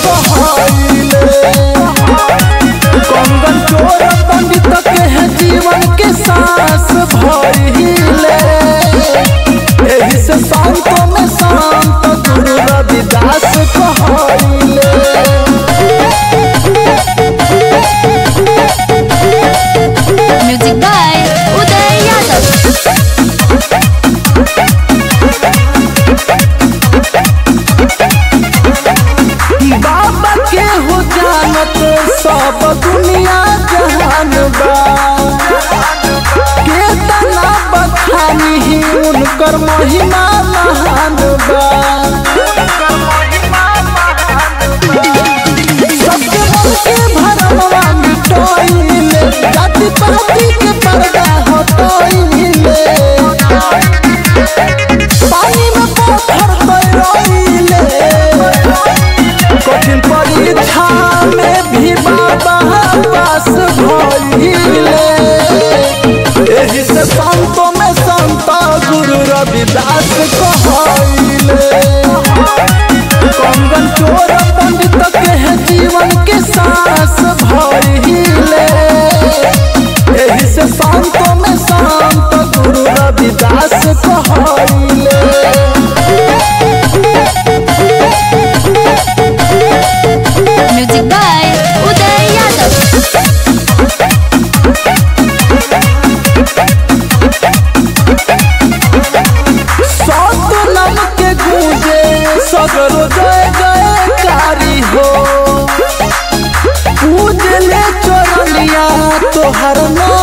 कहले। कंगन चोर पंडित के है जीवन के सांस भइले। एही से संतों में संत गुरु रविदास कहले। म्यूजिक बाय उदय यादव। बाबा के हो जानत सब दुनिया जहान बा। केतना बखानी उनकर महिमा महान बा। सबके मन के भरमवा मिटोइले। जाति पाति के पर्दा हटोइले। पानी में पत्थर तैरइले। कठिन परीक्षा में भी बाबा पास भइले। एही से संतों में संत गुरु रविदास कहले। कंगन चोर पंडित के है जीवन के सांस भइले। एही से संतों में संत गुरु रविदास कहले। म्यूजिक बाय उदय यादव। सतनाम के गूंजे सगरो जय जयकारी हो। पूजले चरनिया तोहर नाम